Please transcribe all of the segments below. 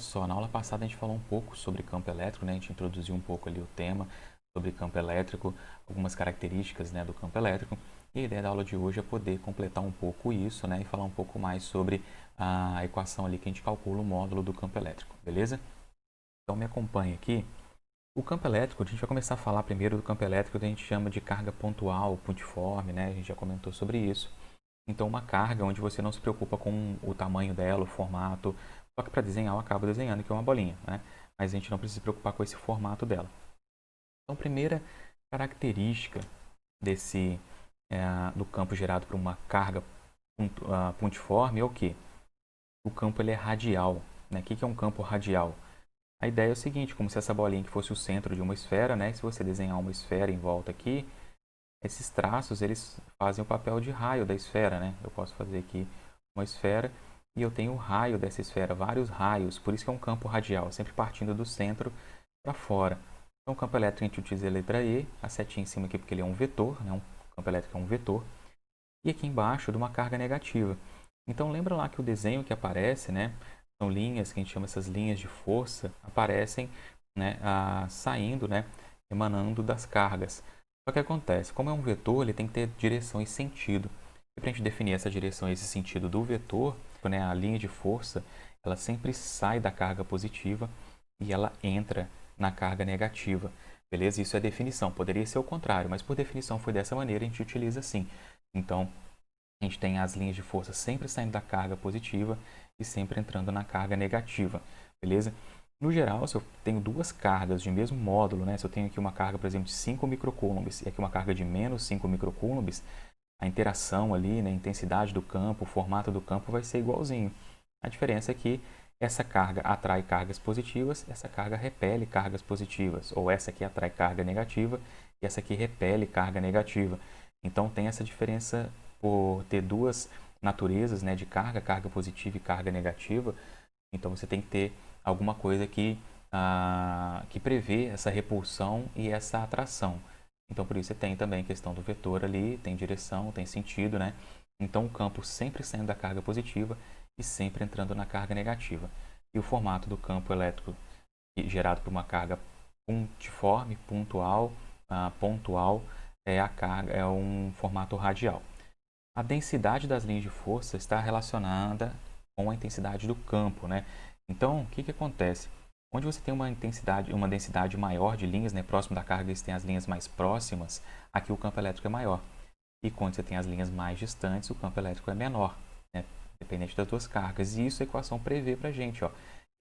só, na aula passada a gente falou um pouco sobre campo elétrico, né? A gente introduziu um pouco ali o tema sobre campo elétrico, algumas características, né, do campo elétrico. E a ideia da aula de hoje é poder completar um pouco isso, né, e falar um pouco mais sobre a equação ali que a gente calcula o módulo do campo elétrico, beleza? Então me acompanhe aqui. O campo elétrico, a gente vai começar a falar primeiro do campo elétrico que a gente chama de carga pontual, pontiforme, né? A gente já comentou sobre isso. Então, uma carga onde você não se preocupa com o tamanho dela, o formato. Só que para desenhar, eu acabo desenhando, que é uma bolinha, né? Mas a gente não precisa se preocupar com esse formato dela. Então, a primeira característica do campo gerado por uma carga pontiforme é o quê? O campo ele é radial, né? O que é um campo radial? A ideia é o seguinte, como se essa bolinha que fosse o centro de uma esfera, né? Se você desenhar uma esfera em volta aqui, esses traços eles fazem o papel de raio da esfera, né? Eu posso fazer aqui uma esfera e eu tenho o raio dessa esfera, vários raios, por isso que é um campo radial, sempre partindo do centro para fora. Então, o campo elétrico a gente utiliza a letra E, a setinha em cima aqui porque ele é um vetor, né? Um campo elétrico é um vetor, e aqui embaixo de uma carga negativa. Então, lembra lá que o desenho que aparece, né? São linhas que a gente chama essas linhas de força, aparecem, né? Saindo, né? Emanando das cargas. Só que acontece, como é um vetor, ele tem que ter direção e sentido. E para a gente definir essa direção e esse sentido do vetor, né, a linha de força, ela sempre sai da carga positiva e ela entra na carga negativa. Beleza? Isso é definição. Poderia ser o contrário, mas por definição foi dessa maneira, a gente utiliza assim. Então, a gente tem as linhas de força sempre saindo da carga positiva e sempre entrando na carga negativa. Beleza? No geral, se eu tenho duas cargas de mesmo módulo, né? Se eu tenho aqui uma carga, por exemplo, de 5 microcoulombs e aqui uma carga de menos 5 microcoulombs, a interação ali, né, a intensidade do campo, o formato do campo vai ser igualzinho. A diferença é que essa carga atrai cargas positivas, essa carga repele cargas positivas, ou essa aqui atrai carga negativa e essa aqui repele carga negativa. Então tem essa diferença por ter duas naturezas, né, de carga, carga positiva e carga negativa. Então você tem que ter alguma coisa que prevê essa repulsão e essa atração. Então por isso você tem também a questão do vetor ali, tem direção, tem sentido, né? Então o campo sempre saindo da carga positiva e sempre entrando na carga negativa. E o formato do campo elétrico gerado por uma carga pontiforme, pontual, é um formato radial. A densidade das linhas de força está relacionada com a intensidade do campo, né? Então, o que que acontece? Onde você tem uma densidade maior de linhas, né, próximo da carga, você tem as linhas mais próximas, aqui o campo elétrico é maior. E quando você tem as linhas mais distantes, o campo elétrico é menor, né, dependente das duas cargas. E isso a equação prevê para a gente, ó.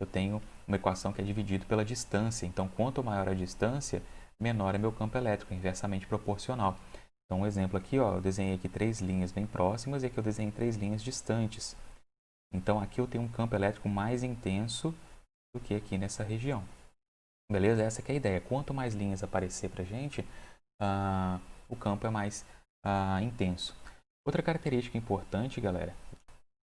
Eu tenho uma equação que é dividida pela distância. Então, quanto maior a distância, menor é meu campo elétrico, inversamente proporcional. Então, um exemplo aqui, ó, eu desenhei aqui três linhas bem próximas e aqui eu desenhei três linhas distantes. Então, aqui eu tenho um campo elétrico mais intenso do que aqui nessa região. Beleza? Essa que é a ideia. Quanto mais linhas aparecer para a gente, o campo é mais intenso. Outra característica importante, galera,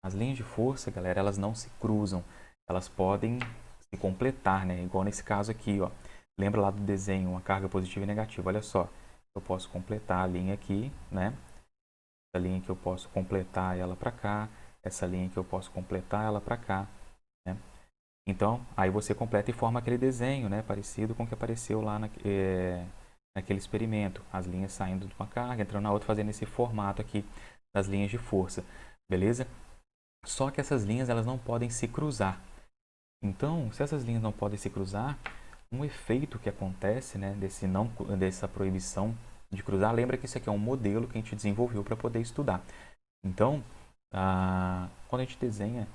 as linhas de força, galera, elas não se cruzam. Elas podem se completar, né? Igual nesse caso aqui, ó. Lembra lá do desenho, uma carga positiva e negativa. Olha só, eu posso completar a linha aqui, né? Essa linha que eu posso completar ela para cá, essa linha que eu posso completar ela para cá, né? Então, aí você completa e forma aquele desenho, né? Parecido com o que apareceu lá naquele experimento. As linhas saindo de uma carga, entrando na outra, fazendo esse formato aqui das linhas de força, beleza? Só que essas linhas elas não podem se cruzar. Então, se essas linhas não podem se cruzar, um efeito que acontece, né, dessa proibição de cruzar, lembra que isso aqui é um modelo que a gente desenvolveu para poder estudar. Então, quando a gente desenha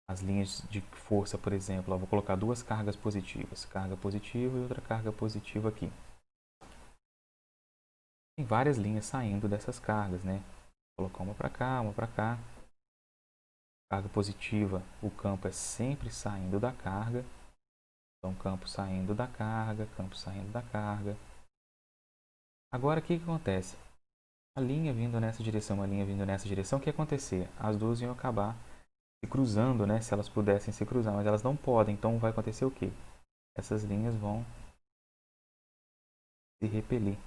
as linhas de força, por exemplo, eu vou colocar duas cargas positivas, carga positiva e outra carga positiva aqui. Tem várias linhas saindo dessas cargas, né? Vou colocar uma para cá, uma para cá. Carga positiva, o campo é sempre saindo da carga. Então, campo saindo da carga, campo saindo da carga. Agora, o que acontece? A linha vindo nessa direção, a linha vindo nessa direção, o que ia acontecer? As duas iam acabar se cruzando, né? Se elas pudessem se cruzar, mas elas não podem. Então, vai acontecer o quê? Essas linhas vão se repelir.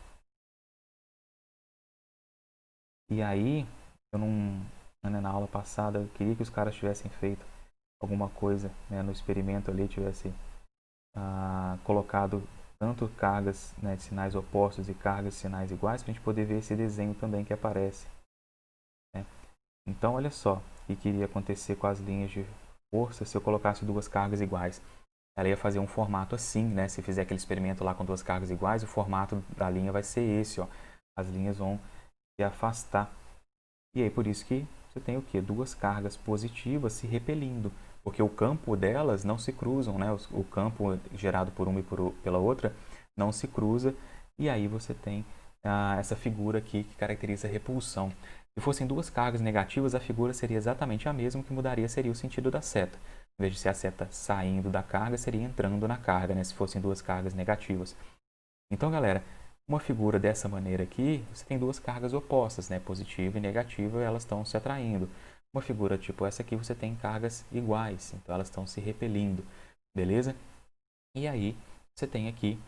E aí, eu não, na aula passada, eu queria que os caras tivessem feito alguma coisa, né, no experimento ali tivesse colocado tanto cargas, né, de sinais opostos e cargas de sinais iguais, para a gente poder ver esse desenho também que aparece, né? Então, olha só o que iria acontecer com as linhas de força se eu colocasse duas cargas iguais. Ela ia fazer um formato assim, né? Se fizer aquele experimento lá com duas cargas iguais, o formato da linha vai ser esse, ó. As linhas vão se afastar. E aí, por isso que você tem o quê? Duas cargas positivas se repelindo, porque o campo delas não se cruzam, né? O campo gerado por uma e pela outra não se cruza, e aí você tem essa figura aqui que caracteriza a repulsão. Se fossem duas cargas negativas, a figura seria exatamente a mesma, o que mudaria seria o sentido da seta. Em vez de ser a seta saindo da carga, seria entrando na carga, né? Se fossem duas cargas negativas. Então, galera, uma figura dessa maneira aqui, você tem duas cargas opostas, né? Positiva e negativa, elas estão se atraindo. Uma figura tipo essa aqui, você tem cargas iguais, então elas estão se repelindo, beleza? E aí, você tem aqui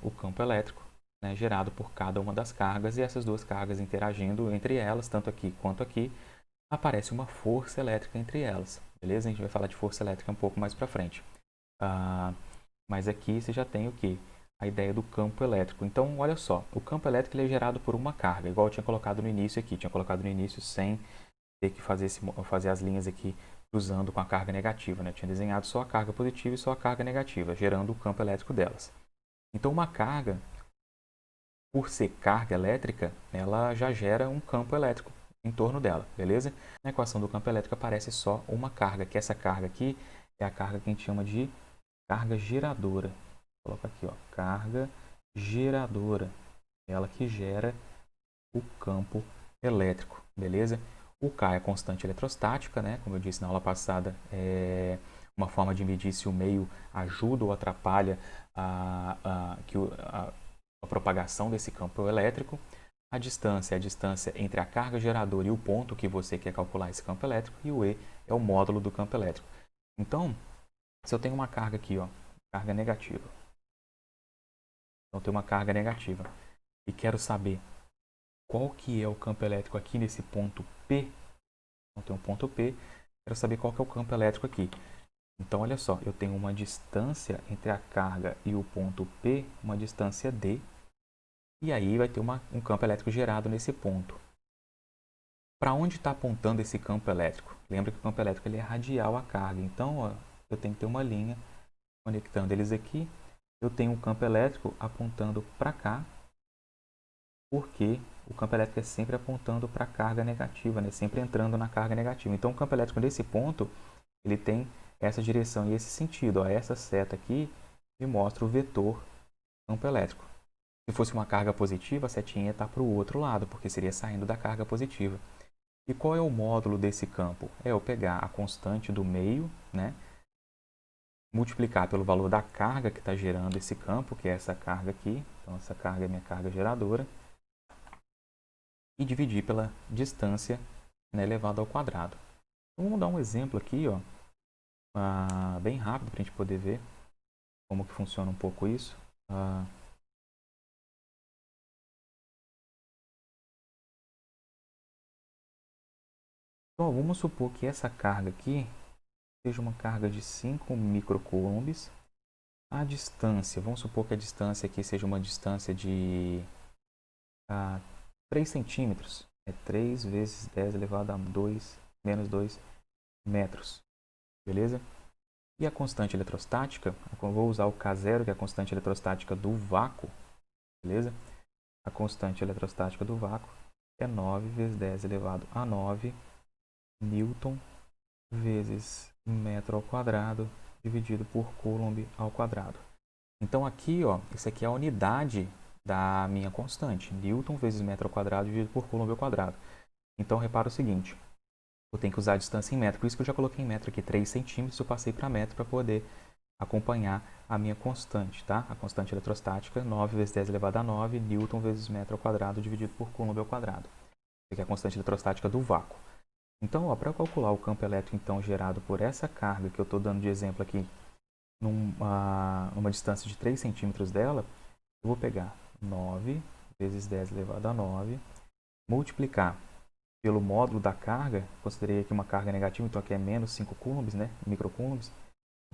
o campo elétrico, né, gerado por cada uma das cargas, e essas duas cargas interagindo entre elas, tanto aqui quanto aqui, aparece uma força elétrica entre elas, beleza? A gente vai falar de força elétrica um pouco mais para frente. Mas aqui você já tem o que? A ideia do campo elétrico. Então, olha só, o campo elétrico ele é gerado por uma carga, igual eu tinha colocado no início aqui. Tinha colocado no início sem ter que fazer as linhas aqui cruzando com a carga negativa, né? Eu tinha desenhado só a carga positiva e só a carga negativa, gerando o campo elétrico delas. Então, uma carga, por ser carga elétrica, ela já gera um campo elétrico em torno dela, beleza? Na equação do campo elétrico aparece só uma carga, que essa carga aqui é a carga que a gente chama de carga geradora. Coloca aqui, ó, carga geradora. Ela que gera o campo elétrico, beleza? O K é a constante eletrostática, né? Como eu disse na aula passada, é uma forma de medir se o meio ajuda ou atrapalha a propagação desse campo elétrico. A distância é a distância entre a carga geradora e o ponto que você quer calcular esse campo elétrico. E o E é o módulo do campo elétrico. Então, se eu tenho uma carga aqui, ó, carga negativa. Então, tem uma carga negativa. E quero saber qual que é o campo elétrico aqui nesse ponto P. Então, tem um ponto P. Quero saber qual que é o campo elétrico aqui. Então, olha só. Eu tenho uma distância entre a carga e o ponto P, uma distância D. E aí vai ter um campo elétrico gerado nesse ponto. Para onde está apontando esse campo elétrico? Lembra que o campo elétrico ele é radial à carga. Então, ó, eu tenho que ter uma linha conectando eles aqui. Eu tenho um campo elétrico apontando para cá, porque o campo elétrico é sempre apontando para a carga negativa, né? Sempre entrando na carga negativa. Então, o campo elétrico nesse ponto, ele tem essa direção e esse sentido. Ó, essa seta aqui me mostra o vetor campo elétrico. Se fosse uma carga positiva, a setinha está para o outro lado, porque seria saindo da carga positiva. E qual é o módulo desse campo? É eu pegar a constante do meio, né? Multiplicar pelo valor da carga que está gerando esse campo, que é essa carga aqui. Então, essa carga é minha carga geradora. E dividir pela distância, né, elevado ao quadrado. Então, vamos dar um exemplo aqui, ó, bem rápido para a gente poder ver como que funciona um pouco isso. Então, vamos supor que essa carga aqui seja uma carga de 5 microcoulombs. A distância, vamos supor que a distância aqui seja uma distância de 3 centímetros. É 3 vezes 10 elevado a 2 menos 2 metros. Beleza? E a constante eletrostática, eu vou usar o K0, que é a constante eletrostática do vácuo. Beleza? A constante eletrostática do vácuo é 9 vezes 10 elevado a 9 Newton vezes metro ao quadrado dividido por Coulomb ao quadrado. Então aqui, ó, isso aqui é a unidade da minha constante, Newton vezes metro ao quadrado dividido por Coulomb ao quadrado. Então repara o seguinte, eu tenho que usar a distância em metro, por isso que eu já coloquei em metro aqui 3 centímetros, eu passei para metro para poder acompanhar a minha constante, tá? A constante eletrostática, 9 vezes 10 elevado a 9, Newton vezes metro ao quadrado dividido por Coulomb ao quadrado. Isso aqui é a constante eletrostática do vácuo. Então, para calcular o campo elétrico então gerado por essa carga que eu estou dando de exemplo aqui, numa distância de 3 centímetros dela, eu vou pegar 9 vezes 10 elevado a 9, multiplicar pelo módulo da carga, considerei aqui uma carga negativa, então aqui é menos 5 coulombs, né? Microcoulombs.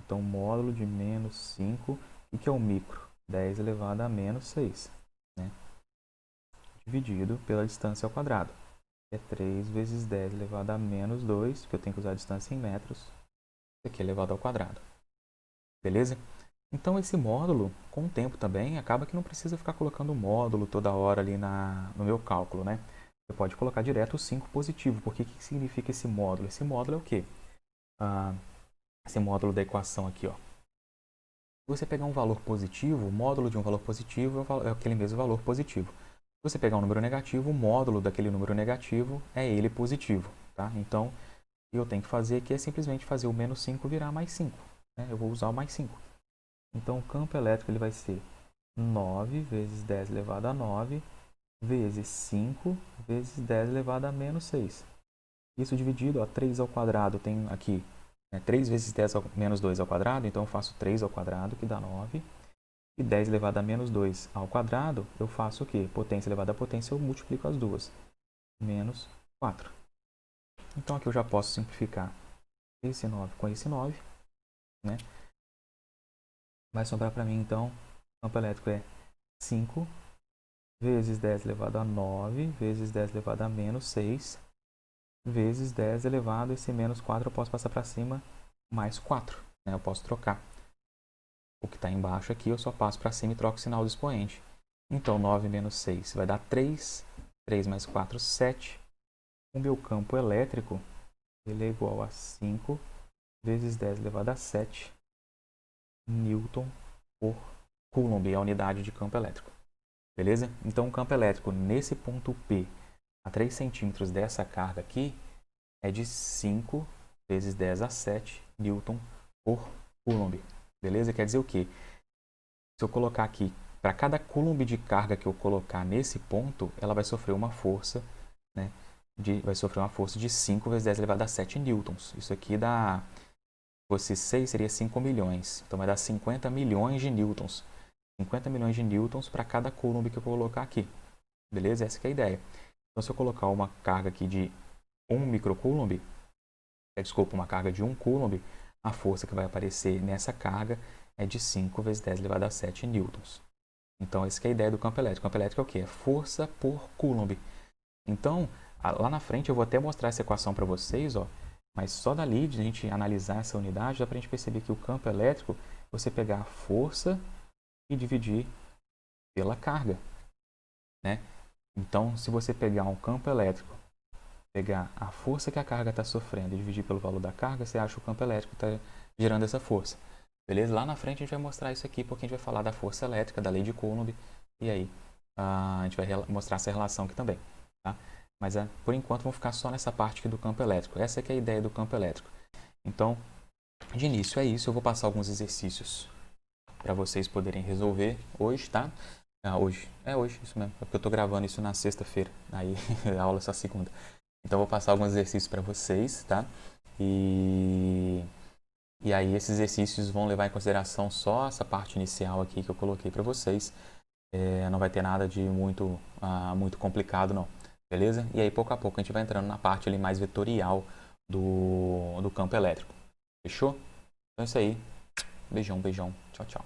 Então, módulo de menos 5, o que é o micro? 10 elevado a menos 6, né? Dividido pela distância ao quadrado. É 3 vezes 10 elevado a menos 2, porque eu tenho que usar a distância em metros. Isso aqui é elevado ao quadrado. Beleza? Então, esse módulo, com o tempo também, acaba que não precisa ficar colocando o módulo toda hora ali no meu cálculo, né? Você pode colocar direto o 5 positivo. Porque o que significa esse módulo? Esse módulo é o quê? Esse módulo da equação aqui, ó. Se você pegar um valor positivo, o módulo de um valor positivo é aquele mesmo valor positivo. Se você pegar um número negativo, o módulo daquele número negativo é ele positivo, tá? Então, o que eu tenho que fazer aqui é simplesmente fazer o menos 5 virar mais 5, né? Eu vou usar o mais 5. Então, o campo elétrico ele vai ser 9 vezes 10 elevado a 9 vezes 5 vezes 10 elevado a menos 6. Isso dividido, ó, 3 ao quadrado tem aqui 3 vezes 10 menos 2 ao quadrado, então eu faço 3 ao quadrado, que dá 9. E 10 elevado a menos 2 ao quadrado, eu faço o quê? Potência elevada a potência, eu multiplico as duas. Menos 4. Então aqui eu já posso simplificar esse 9 com esse 9, né? Vai sobrar para mim, então, o campo elétrico é 5 vezes 10 elevado a 9 vezes 10 elevado a menos 6 vezes 10 elevado a esse menos 4, eu posso passar para cima, mais 4. Né? Eu posso trocar. O que está embaixo aqui, eu só passo para cima e troco o sinal do expoente. Então, 9 menos 6 vai dar 3. 3 mais 4, 7. O meu campo elétrico ele é igual a 5 vezes 10 elevado a 7 Newton por Coulomb, é a unidade de campo elétrico. Beleza? Então, o campo elétrico nesse ponto P, a 3 centímetros dessa carga aqui, é de 5 vezes 10 a 7 Newton por Coulomb. Beleza? Quer dizer o quê? Se eu colocar aqui, para cada coulomb de carga que eu colocar nesse ponto, ela vai sofrer uma força, né? Vai sofrer uma força de 5 vezes 10 elevado a 7 newtons. Isso aqui dá, se fosse 6, seria 5 milhões. Então vai dar 50 milhões de newtons. 50 milhões de newtons para cada coulomb que eu colocar aqui. Beleza? Essa que é a ideia. Então, se eu colocar uma carga aqui de 1 microcoulomb, desculpa, uma carga de 1 coulomb, a força que vai aparecer nessa carga é de 5 vezes 10 elevado a 7 newtons. Então, essa que é a ideia do campo elétrico. O campo elétrico é o quê? É força por coulomb. Então, lá na frente eu vou até mostrar essa equação para vocês, ó, mas só dali de a gente analisar essa unidade, dá para a gente perceber que o campo elétrico, você pegar a força e dividir pela carga, né? Então, se você pegar um campo elétrico, pegar a força que a carga está sofrendo e dividir pelo valor da carga, você acha que o campo elétrico está gerando essa força. Beleza? Lá na frente a gente vai mostrar isso aqui, porque a gente vai falar da força elétrica, da lei de Coulomb, e aí a gente vai mostrar essa relação aqui também. Tá? Mas por enquanto vamos ficar só nessa parte aqui do campo elétrico. Essa aqui é a ideia do campo elétrico. Então, de início é isso. Eu vou passar alguns exercícios para vocês poderem resolver hoje, tá? Hoje. É hoje, isso mesmo. É porque eu estou gravando isso na sexta-feira. Aí a aula é só segunda. Então, eu vou passar alguns exercícios para vocês, tá? E aí, esses exercícios vão levar em consideração só essa parte inicial aqui que eu coloquei para vocês. Não vai ter nada de muito complicado, não. Beleza? E aí, pouco a pouco, a gente vai entrando na parte ali mais vetorial do campo elétrico. Fechou? Então é isso aí. Beijão, beijão. Tchau, tchau.